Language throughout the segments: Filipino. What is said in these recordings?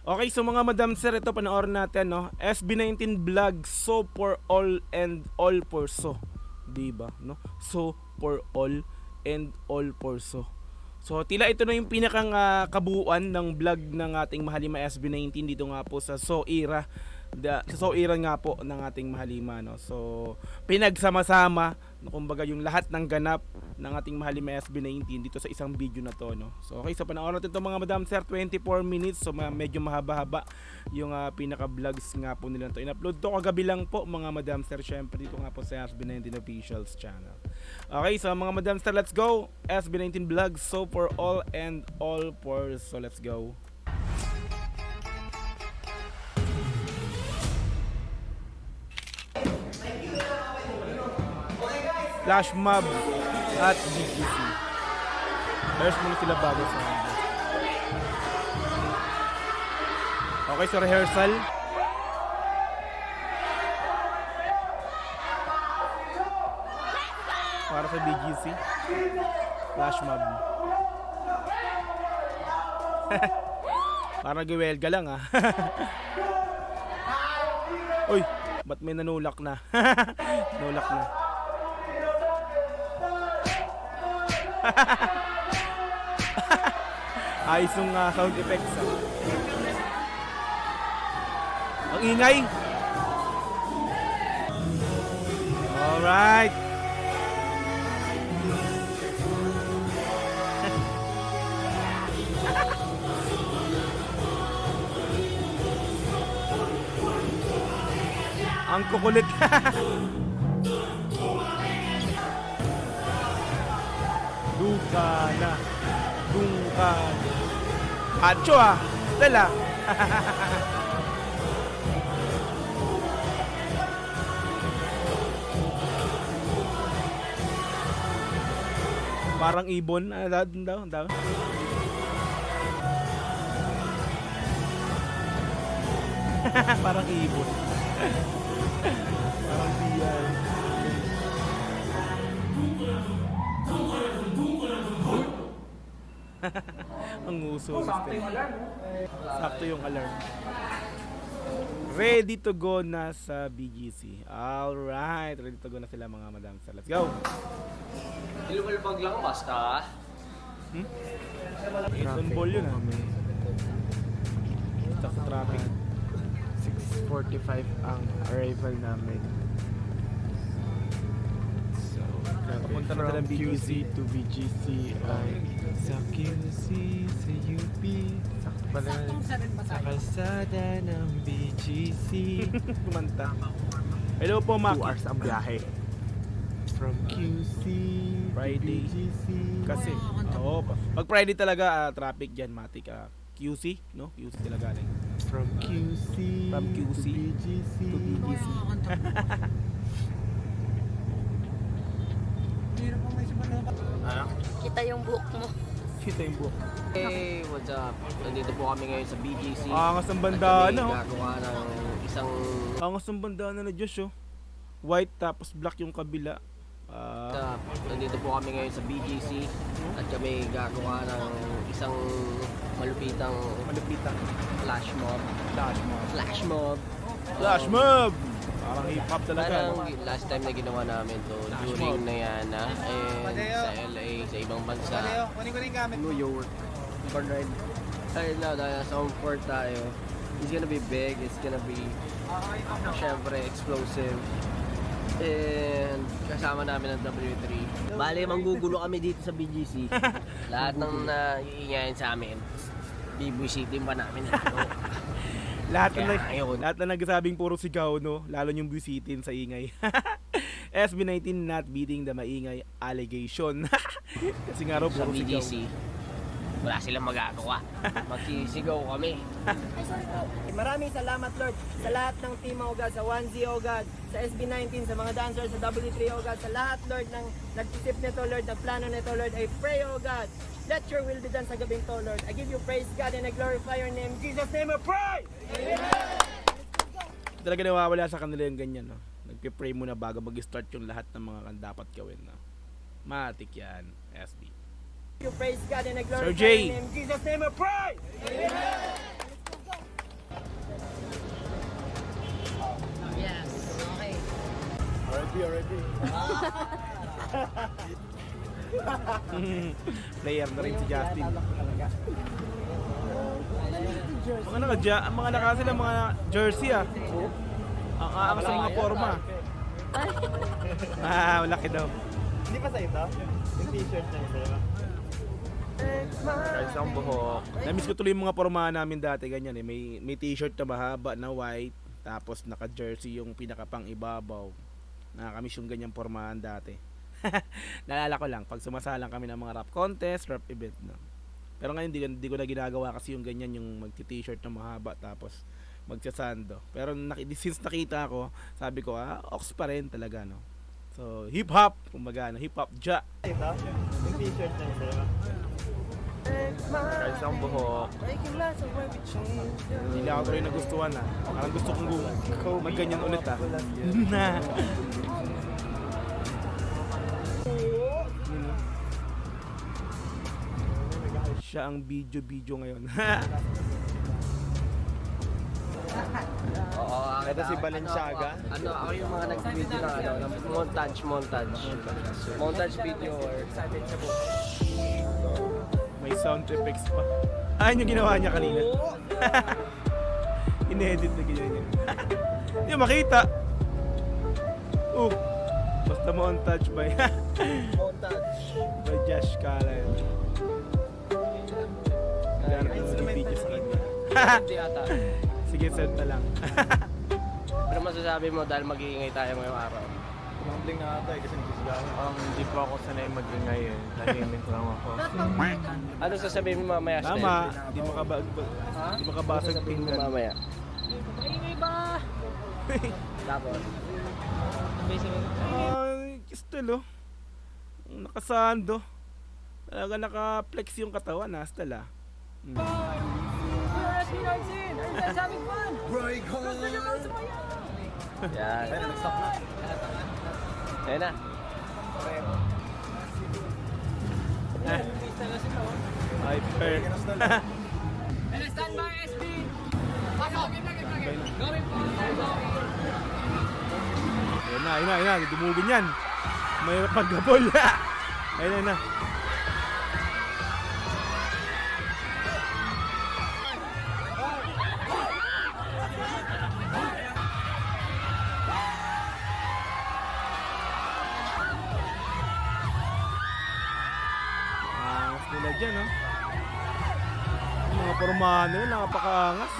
Okay, so mga madam sir, ito panoorin natin, no? SB19 vlog, so for all and all for so. Diba, no? So for all and all for so. So tila ito na yung pinakang kabuuan ng vlog ng ating Mahalima SB19 dito nga po sa So Era. Sa So Era nga po ng ating Mahalima, no? So pinagsama-sama, no, kumbaga yung lahat ng ganap ng ating Mahalima SB19 dito sa isang video na to, no? So okay, so panoorin natin itong mga madam sir, 24 minutes, so medyo mahaba-haba yung pinaka-vlogs nga po nila to. In-upload to kagabi lang po mga madam sir, syempre dito nga po sa SB19 Officials channel. Okay, so mga madam sir, let's go. SB19 vlogs, so for all and all for so, let's go. Flash mob at BGC. First muna sila bago sa mga. Okay, so rehearsal. Para sa BGC. Flash mob. Para nag-welga lang ah. Uy, ba't may nanulak na? Nanulak na. Ayos yung sound effects. Ang ingay. Alright. Ang kukulit. Duka na. Duka na. Ancho ah. Dala. Parang ibon. Daw. Parang ibon. Parang diyan. Ang uso. Sakto yung alarm. Ready to go na sa BGC. Alright, ready to go na sila mga madam. So let's go. Ilumalbag lang basta. Iton ball yun ah. Stuck sa traffic. 6:45 ang arrival namin. So, Papunta na from tayo ng BGC. QC to BGC ay sa QC, sa UP, sakto pala sa kalsada ng BGC. Kumanta. Hello po, 2 Maki. hours ang biyahe. From QC Friday. to BGC. Kasi, pag Friday talaga, traffic dyan, Matik. QC, no? QC talaga rin. From QC, From QC to BGC. to BGC. Kita yung buhok mo. Kita yung buhok. Hey, what's up? Nandito po kami ngayon sa BGC. Angas ng At bandana, kami oh. gagawa ng isang... Angas ng bandana na Diyos, oh. White tapos black yung kabila. Nandito po kami ngayon sa BGC. At kami gagawa ng isang malupitang flash mob. Flash mob. Flash mob. Flash mob! Parang hip-hop talaga. Parang no? last time na ginawa namin to during Nayana and sa LA, sa ibang bansa. New York. Conrad. Ayun na, dahil sa home court tayo. It's gonna be big, it's gonna be syempre explosive. And kasama namin ang W3. Bale, manggugulo kami dito sa BGC. Lahat ng naiingayan sa amin, bibisitin pa namin. Lahat na, ayun. lahat na nagsabing puro sigaw, no? Lalo yung busitin sa ingay. SB19 not beating the maingay allegation. Kasi nga raw Sa puro sigaw. BGC, wala silang magagawa. Magsisigaw kami. Maraming salamat Lord sa lahat ng team o God, sa 1Z o God, sa SB19, sa mga dancers, sa W3 o God, sa lahat Lord ng nag-isip nito Lord, ng plano nito Lord. I pray o God, let your will be done sa gabing to Lord. I give you praise God and I glorify your name. In Jesus' name I pray! Amen! Talaga nawawala sa kanila yung ganyan, no? Nagpe-pray muna bago mag-start yung lahat ng mga dapat gawin, no? Matik yan, SB. You praise God and I glorify Sir J. your name. In Jesus' name I pray! Amen! Player na rin si Justin. Mga naka sila mga jersey ah. Ang aang sa mga forma. Laki daw. Hindi pa sa ito? Yung t-shirt na ito, diba? Guys, ang buhok. Namiss ko tuloy yung mga forma namin dati ganyan eh. May t-shirt na mahaba na white, tapos naka-jersey yung pinakapang ibabaw. Nakakamiss yung ganyang formahan dati. Naalala ko lang pag sumasalang kami ng mga rap contest, rap event na. Pero ngayon hindi ko na ginagawa kasi yung ganyan, yung magti-t-shirt na mahaba tapos magsasando. Pero since nakita ko, sabi ko ox pa rin talaga no. So hip hop, kumbaga hip hop ja. Ito? Yung t-shirt na ito, diba? Guys, ang buhok. Hindi ako tuloy nagustuhan Parang gusto kong magganyan ulit na. Siya ang video ngayon. Oo, Ito si Balenciaga. Ako yung mga nag-video ng montage video or May sound effects pa. Yung ginawa niya kanina. In-edit na ganyan niya. Hindi makita. Basta montage by by Josh Kala yun. Kaya natin video sa kanya. hindi ata. Sige, send na lang. Pero masasabi mo dahil mag-iingay tayo ngayong araw? Mumbling na ata kasi nagsigawan. Hindi pa ako sanay mag-ingay eh. Tahimik lang ako. Ano sasabihin mo mamaya? Tama, di makabasag Sasabihin mo tingnan. mamaya? Maingay ba? Tapos? Still nakasando. Talaga naka-flex yung katawan still Yan. Ayan na. Hyper. Ayun na. Dumugin yan. Mahirap mag-gabol. Ayun na. Nila dyan, Mga pormahan nila, nakapakaangas.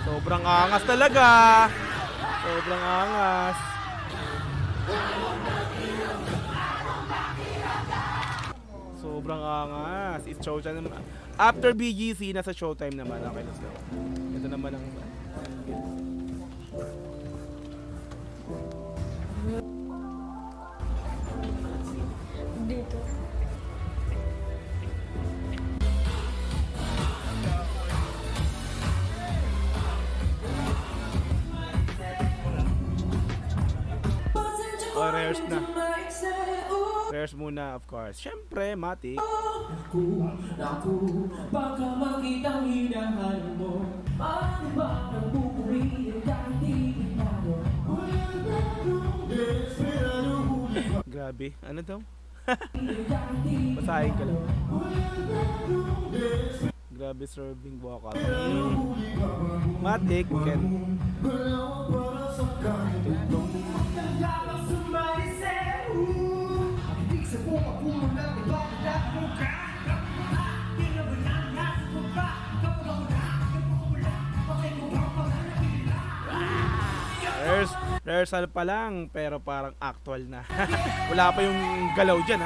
Sobrang angas talaga. Sobrang angas. Sobrang angas. It's showtime naman. After BGC, nasa showtime naman. Okay, let's go. Ito naman ang... Dito. Rehearse na. Rehearse muna, of course. Siyempre, Matic. Baka makitang hinahanap mo. Paano ba nang buburi ang dating tayo? Grabe. Ano daw? Basahin ka lang. Grabe serving vocal. Matic, Ken. Rehearsal pa lang, pero parang actual na. Wala pa yung galaw dyan,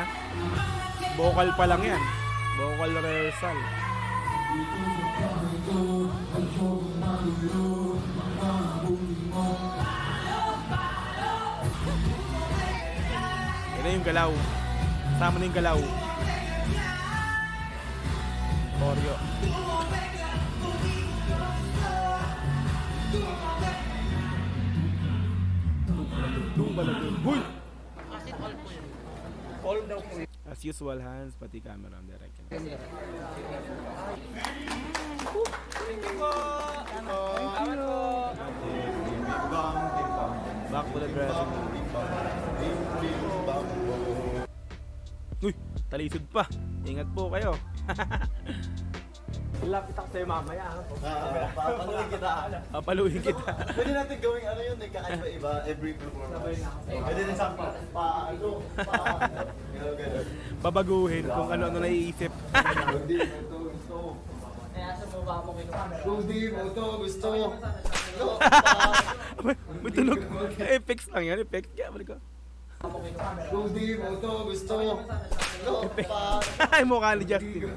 Vocal pa lang yan. Vocal rehearsal. Ito yung galaw. Kasama na yung galaw. Oreo. malaki. Huy! As usual, Hans, pati camera on direct. Back to the dressing room. Uy, talisod pa. Ingat po kayo. Lapit ako sa'yo mamaya. Papaluin kita. Papaluin kita. Pwede natin gawing ano yun, kakaiba-iba every performance. Pwede rin sa paano. Gano'n. Babaguhin kung ano-ano naiisip. Hindi mo gusto. Hindi mo to gusto. May tunog. Effects lang yan, effects. Kaya balik ko. Hindi mo to gusto. Ay, mukha ni Justin.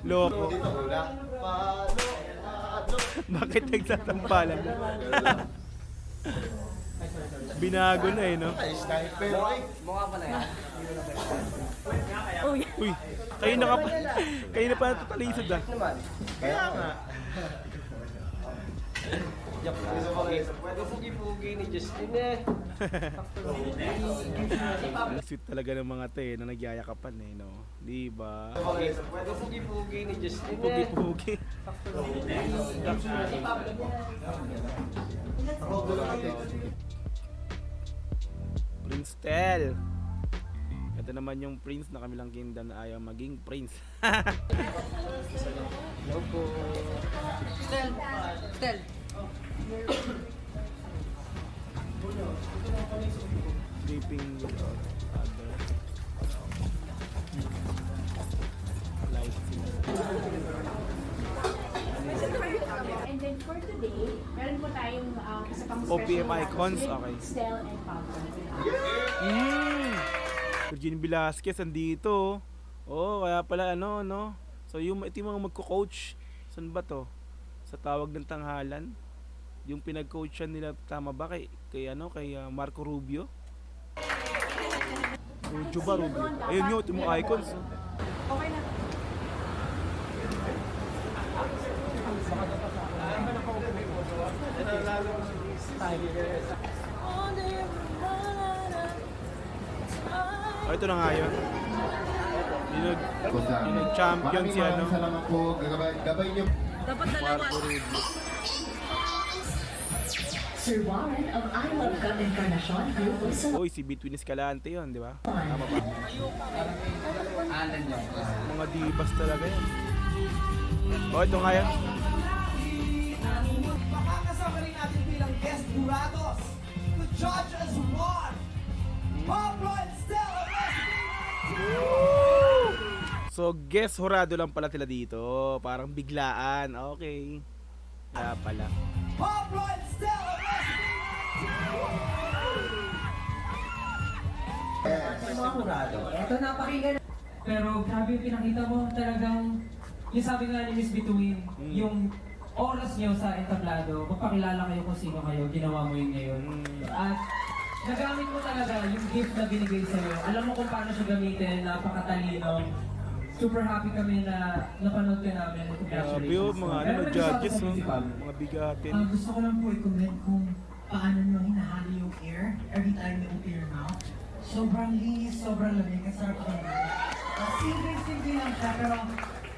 Loko. Dito una. Paano. Bakit nagsasampalan? Binago na eh, no? Ay, sniper. Ay, Uy, kayo na pa natutalisod ah. kaya nga. Pugi-pugi ni Justin eh. Ang sweet talaga ng mga te na nagyayakapan eh, no? Di ba? Pugi-pugi ni Justin eh. Pugi-pugi. Prince Tel. Ito naman yung prince na kamilang kingdom na ayaw maging prince. Hello po. Sleeping without other life. And then for today, meron po tayong isa pang OPM special icons, with okay. Stel and Falcon. Virgin Velasquez andito. Oh, kaya pala ano, no? So ito yung mga magko-coach. Saan ba to? Sa tawag ng tanghalan. Yung pinag-coachan nila, tama ba kay Marco Rubio? Rubio ba, Rubio? Ayun yun, ito yung mga icons. Okay na. Oh, ito na nga yun. Yung champion si ano. Salamat po. Gabay niyo. Marco Rubio. Sir Warren of I Love God Encarnacion Group of Uy, si Between Escalante yun, di ba? Tama ba? Mga divas talaga yan. Oh, ito nga yan. Makakasama rin natin bilang guest jurados. The judge as one. Pablo and Stella So, guest horado lang pala sila dito. Parang biglaan. Okay. Kaya pala. Pablo and Stella Pero grabe yung pinakita mo, talagang yung sabi nga ni Miss Between, yung oras niyo sa entablado, magpakilala kayo kung sino kayo, ginawa mo yun ngayon. At nagamit mo talaga yung gift na binigay sa'yo. Alam mo kung paano siya gamitin, napakatalino. Super happy kami na napanood ka namin. Grabe yun, mga ano, mga judges, oh. Mga bigatin. Gusto ko lang po i-comment kung paano nyo hinahali yung air every time you open your mouth. Sobrang linis, sobrang lamig, at sarap siya. Simple lang siya, pero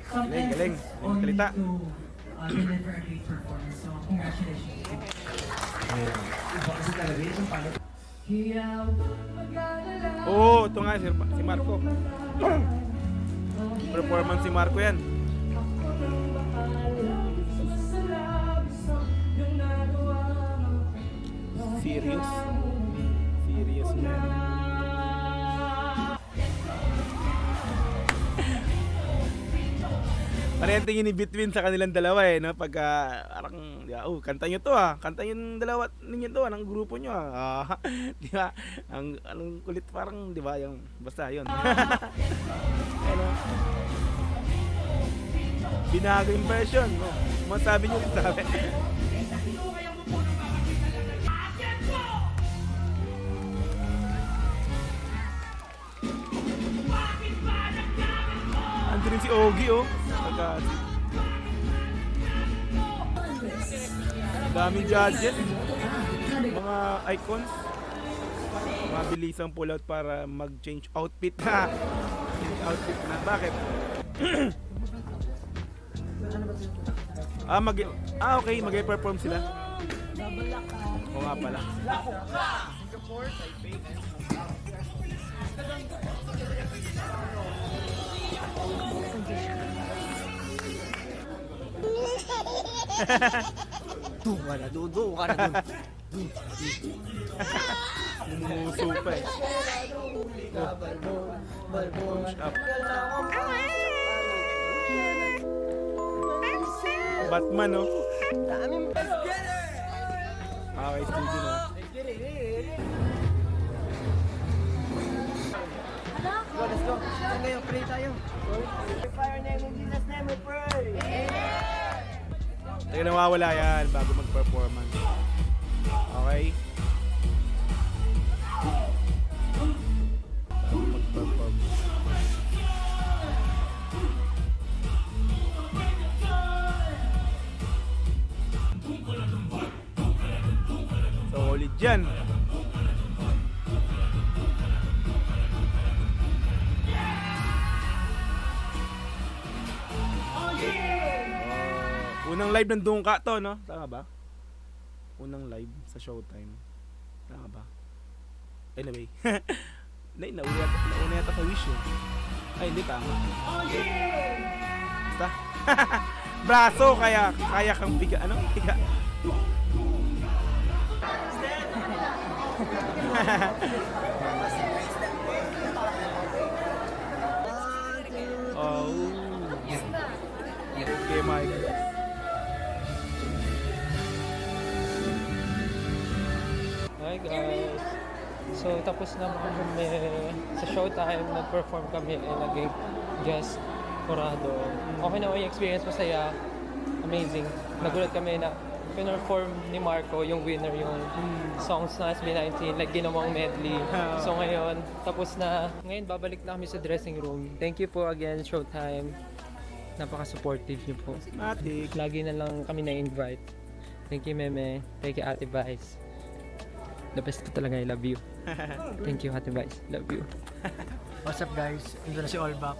sometimes Galing, it's galing. only Kalita. to deliver a great performance. So, congratulations. Oo, ito nga, si Marco. Performance si Marco yan. Serious. Serious man. Parang tingin ni Between sa kanilang dalawa eh, no? Pagka, parang, kanta nyo to kanta yung dalawa ninyo to ng grupo nyo di ba? Anong kulit parang, di ba? Yung, basta yun. Ano? Binago yung version, no? Masabi nyo rin sabi. Ando rin si Ogie, oh. Daming judges. mga icons. Mabilisang pull out para mag-change outfit na. Change outfit na. Bakit? Okay, mag-perform sila. Oo nga pala. Doon ka na dun. Numuso pa eh. Push up. Batman, no? Okay, studio, no? Let's go. Saan ngayon? Pray tayo. Fire name in Jesus' name we pray. Teka, nawawala yan bago mag-performance. Okay? Bago mag-performance. Solid dyan. Unang live ng Dungka to, no? Tama ba? Unang live sa Showtime. Tama ba? Anyway. Nauna yata sa Wish yun. Ay, hindi tama. Basta. Braso, kaya kang biga. Ano? Biga. Oh. Okay, Mike. Hi guys! So tapos na kami sa Showtime, nag-perform kami and naging guest Corrado. Okay na yung experience, masaya, amazing. Nagulat kami na pinerform ni Marco, yung winner, yung songs na SB19, like ginawang medley. So ngayon, tapos na. Ngayon babalik na kami sa dressing room. Thank you po again Showtime. Napaka-supportive niyo po. Matik. Lagi na lang kami na-invite. Thank you Meme, thank you Ate Vice. The best po talaga, I love you. Thank you Ate Vice, love you. What's up guys? Ito na si Allback.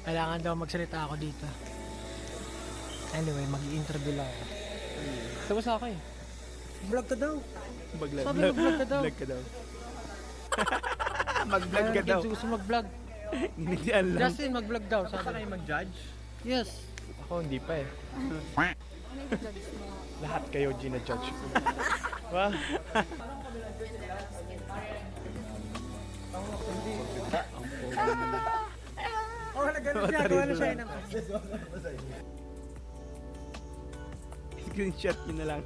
Kailangan daw magsalita ako dito. Anyway, mag-i-interview lang ako. Tapos na ako eh. Vlog ka daw. Sabi mag-vlog ka daw. Vlog ka daw. Mag-vlog ka daw. Gusto mag-vlog. Ginitian lang. Justin, mag-vlog daw. Sabi kayo mag-judge? Yes. Ako hindi pa eh. Lahat kayo gina-judge ko. Diba? Oh, nagano siya. Gawa na siya naman. Screenshot nyo na lang.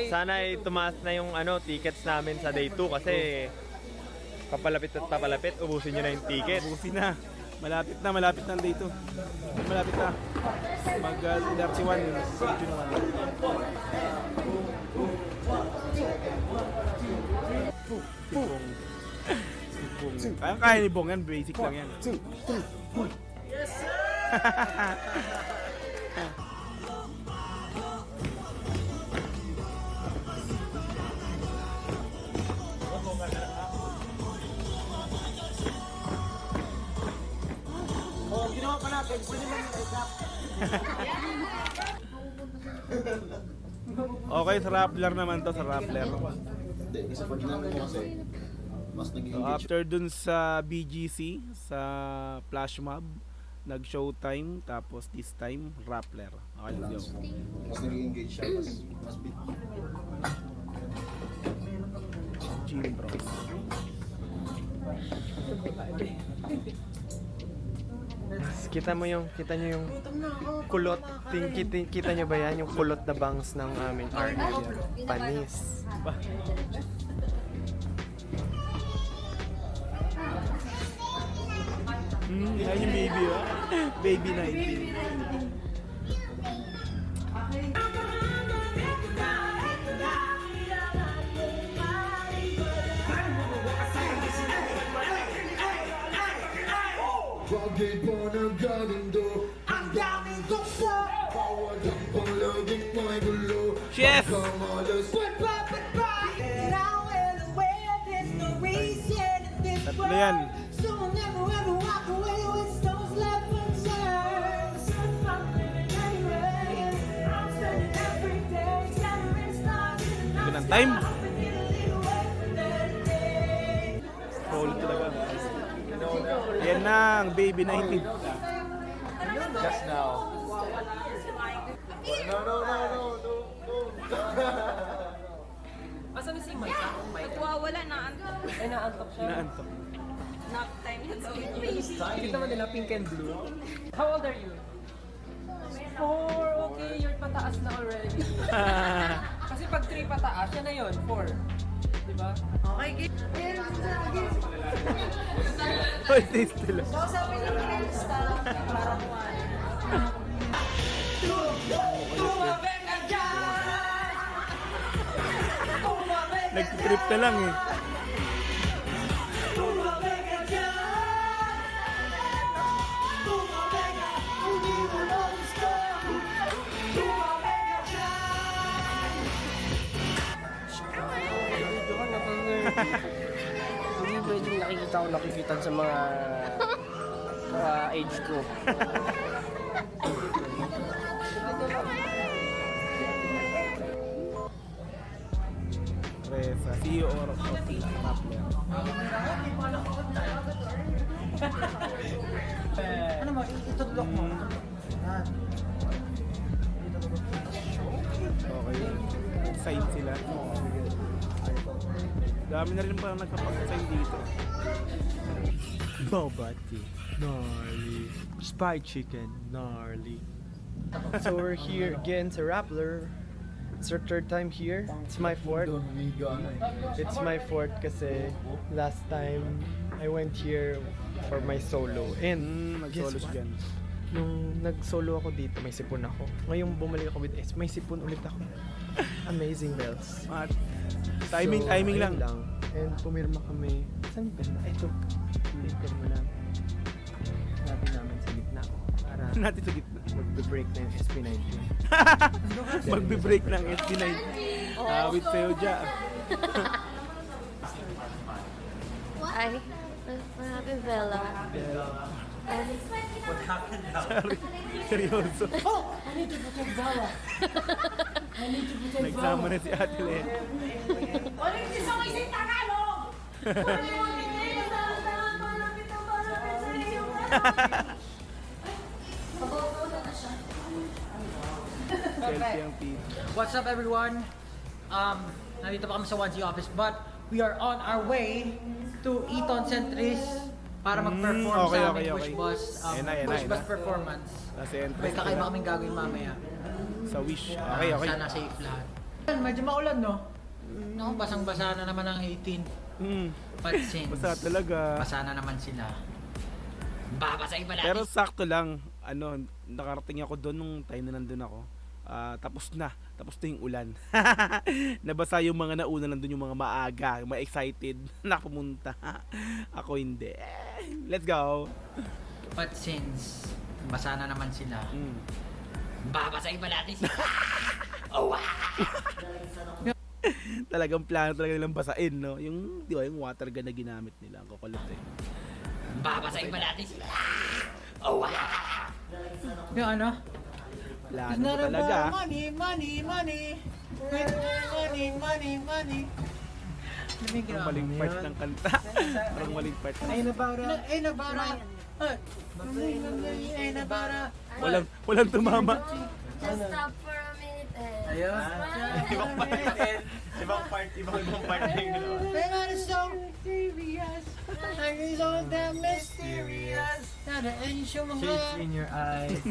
Sana ay tumaas na yung tickets namin sa day 2 kasi papalapit at papalapit, ubusin nyo na yung ticket. Ubusin na. Malapit na ang day 2. Malapit na. Mag-31 yun. June 1. Kaya ni Bong yan. Basic lang yan. Yes! Ginawa pa natin, pwede lang yung exam. Okay, sa Rappler naman to, sa Rappler. Hindi, isa pa ginamit mo kasi mas naging So, after dun sa BGC, sa Flash Mob, nag-Showtime, tapos this time, Rappler. Okay, let's go. mas naging engage siya, mas bit. Gym Bros. Kita nyo yung kulot. Kita nyo ba yan? Yung kulot na bangs ng aming army. Panis. Yan yung baby, oh. Baby 19. Bagay pa ng gagando, ang daming tukso, bawat ang panglaging may gulo. Yes! Tatlo yan. Ganang time. Roll talaga. Yan na ang baby 19. Just now. Asan na si Mike? Wala na antok. Ay, naantok siya. Naantok. Nap time. Let's go. Kita mo nila pink and blue. How old are you? 4. Okay, you're pataas na already. Kasi pag 3 pataas, yan na yun. 4. Diba? Hoy, taste nila. Nag-trip na lang eh. Hindi pwedeng nakikita sa mga age ko. Reza, CEO of Rappler. Ano mo, itutulok mo. Okay. Sign sila. Dami na rin pa nagpapag-sign dito. Bobati. Gnarly. Spy chicken. Gnarly. So we're here again sa Rappler. It's our third time here. It's my fourth. It's my fourth kasi last time I went here for my solo. And Nag-solo guess what? siya dyan. Nung nag-solo ako dito, may sipon ako. Ngayong bumalik ako with S, may sipon ulit ako. Amazing bells. At timing ayun lang. And pumirma kami. Saan ba na? Ito. Pumirma namin. Natin namin sa gitna. Para Natin sa gitna. mag-break na yung SP19. Magbe-break ng SB9. Awit sa'yo dyan. Ay, what happened, Bella? Sorry. Seryoso. I need to protect Bella. I need to protect Nagsama na si Ate Len. Selfie ang feed. What's up everyone? Nandito pa kami sa 1G office but we are on our way to Eton Centris para mag-perform okay, sa okay, aming okay. Push Bus, Ayan na, Push ayan Bus na. performance. Nasa May entrance kakaiba nila. kaming gagawin mamaya. Sa Wish. Okay, okay. Sana safe lahat. Medyo maulan no? No, basang-basa na naman ang 18. But since Basta talaga. basa na naman sila. Babasay ba natin? Pero sakto lang. Nakarating ako doon nung time na nandun ako. Tapos na yung ulan. Nabasa yung mga nauna nandun, yung mga maaga, mga excited na pumunta. Ako hindi. Let's go. But since basa na naman sila, babasay ba natin sila? Talagang plano talaga nilang basain, no? Yung, di ba, yung water gun na ginamit nila. Ang kukulit eh. Babasay ba natin sila? Yung ano? Plano ko talaga. Money. Parang maling part ng kanta. Parang maling part. Walang tumama. Just stop for a minute and... Ayun. Ibang part na yung They're so serious. I'm so damn mysterious. Shades in your eyes.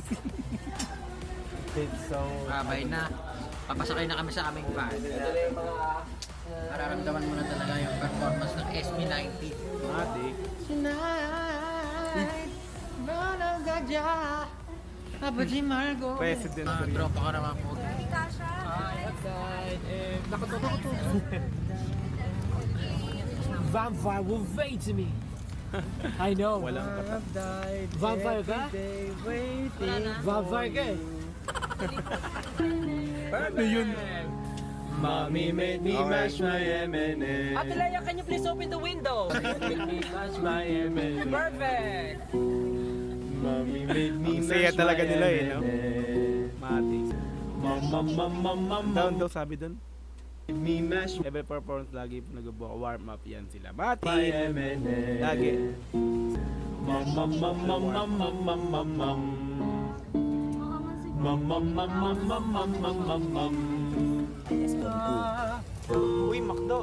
It's so... Babay na. Papasakay na kami sa aming van. Mararamdaman mo na talaga yung performance ng SB19. Matik. Tonight, Manang Gadya, Papa G. Margo. President ko rin. Tropa ka naman po. Vampire will wait to me. I know. Walang katat. Vampire ka? Vampire ka eh. Ano yun? Mommy made me mash my M&M. Ate Leia, can you please open the window? Made me mash my M&M. Perfect! Mommy made me Ang mash saya my talaga nila eh, no? M&M. Mati. Mom, Down daw sabi doon. made me mash Every performance lagi nag-warm up yan sila. my Mati! M&M. Lagi. Mom. Uy, Makdo!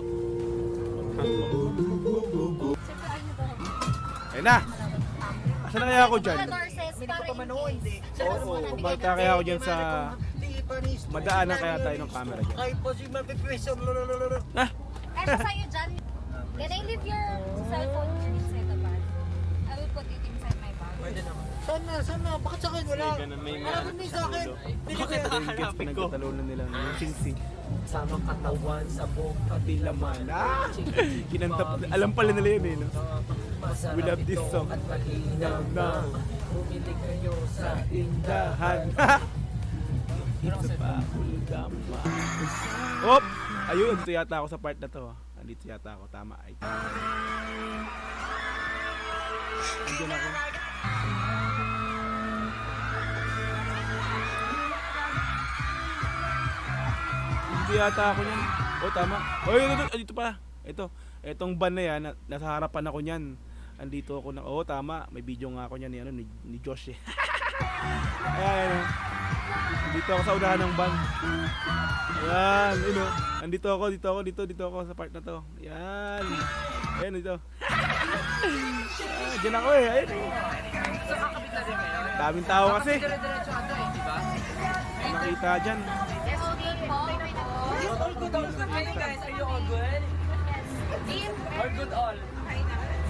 Ayun na! Asan na kaya ako dyan? Oo, kumalta kaya ako dyan sa... Madaanan kaya tayo ng camera dyan. Kahit po si Mapipreso. Ah! Eto sa'yo dyan. Can I leave your cellphone here inside the bag? I will put it inside my bag. Sana? Bakit sa akin wala? Marami din sa akin. Bakit hanapin ko? Pinagkatalunan nila ng singsing. Sama katawan sa buong kabilaman. Ah! Kinanta pa. Alam pala nila yun eh, no? We love this song. At malinaw na bumili kayo sa Dahan. It's a pakulgama. Op! Ayun, dito yata ako sa part na to. Andito yata ako, tama. Ay, tama. Andiyan ako. Hindi yata ako niyan. Oh, tama. Oh, dito pa. Itong van na yan, nasa harapan ako niyan. Andito ako na. Oh, tama. May video nga ako niyan ni Josh eh. Ayan. Dito ako sa unahan ng van. Ayan, yun oh. Andito ako, dito ako sa part na to. Ayan. Ayan, dito. Diyan ako eh. Ayan eh. Daming tao kasi. May nakita dyan. All good. Hey guys, are you all good? All good all.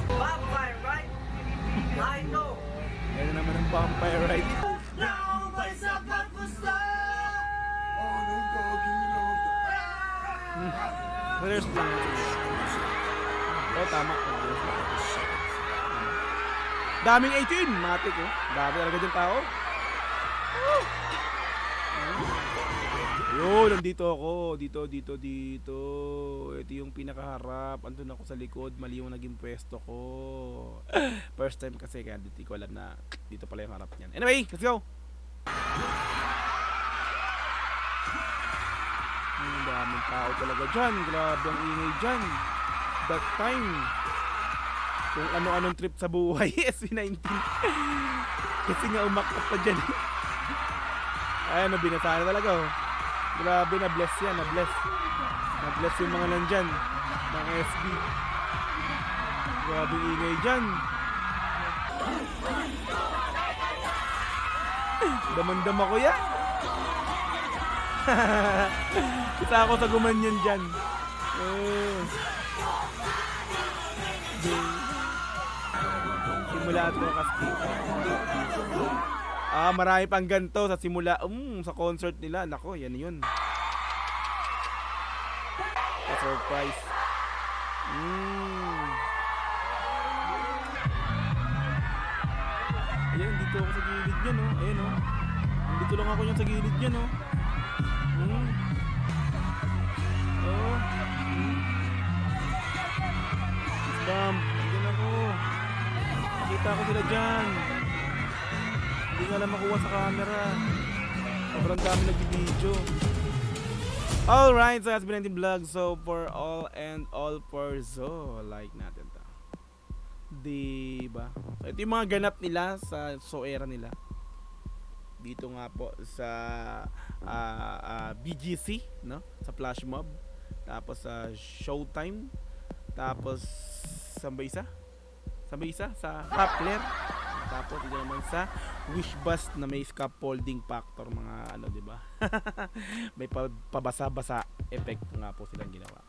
Vampire, right? I know. Ayan naman ang vampire right. There's lang. Oh, tama. Daming 18, matik oh. Dami talaga dyan tao. Yun, nandito ako. Dito. Ito yung pinakaharap. Andun ako sa likod. Mali yung naging pwesto ko. First time kasi, kaya dito ko alam na dito pala yung harap niyan. Anyway, let's go! Ang daming tao talaga dyan. Grabe ang ingay dyan. That time. Kung ano-anong trip sa buhay. SB19. Kasi nga umakap pa dyan. Ayan, nabinata na talaga oh. Grabe, na-bless yan, na-bless. Na-bless yung mga nandyan. Mga SB. Grabe ingay dyan. Damandam ako yan. Kita ako sa gumanyan dyan. Simula at kasi. Marami pang ganito sa simula. Sa concert nila. Nako, yan yun. Surprise. Ayan, dito ako sa gilid yan, oh. Ayan, oh. Dito lang ako yan sa gilid yan, oh. Bam, andyan ako. Nakita ko sila dyan. Hindi nga lang makuha sa camera. Sobrang dami nag-video. Alright, so that's been 19 vlog. So for all and all for Zo, like natin to. Diba? So ito yung mga ganap nila sa Soera nila. Dito nga po sa BGC, no? Sa Flash Mob. Tapos sa Showtime. Tapos sa sa Rappler. Tapos ito naman sa Wish Bus na may scaffolding factor, mga ano, di ba? May pabasa-basa effect nga po silang ginawa.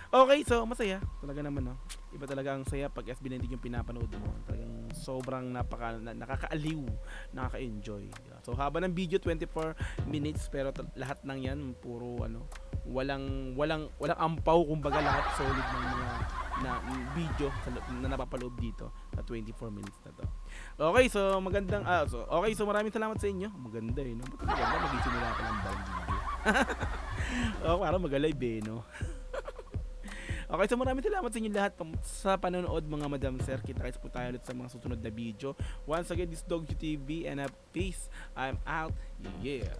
Okay, so masaya. Talaga naman, no? Iba talaga ang saya pag SB19 yung pinapanood mo. Talagang sobrang nakakaaliw, nakaka-enjoy. Diba? So haba ng video 24 minutes pero lahat ng 'yan puro ano, walang ampaw, kumbaga lahat solid ng mga na video na napapaloob dito sa 24 minutes na to. Okay, so magandang so maraming salamat sa inyo. Maganda eh, no? Maganda, magsisimula pa lang ba yung video. Oh, para mag-live no? Okay, so maraming salamat sa inyo lahat sa panonood mga Madam Sir. Kita-kits po tayo ulit sa mga susunod na video. Once again, this Dog TV and a peace. I'm out. Yeah.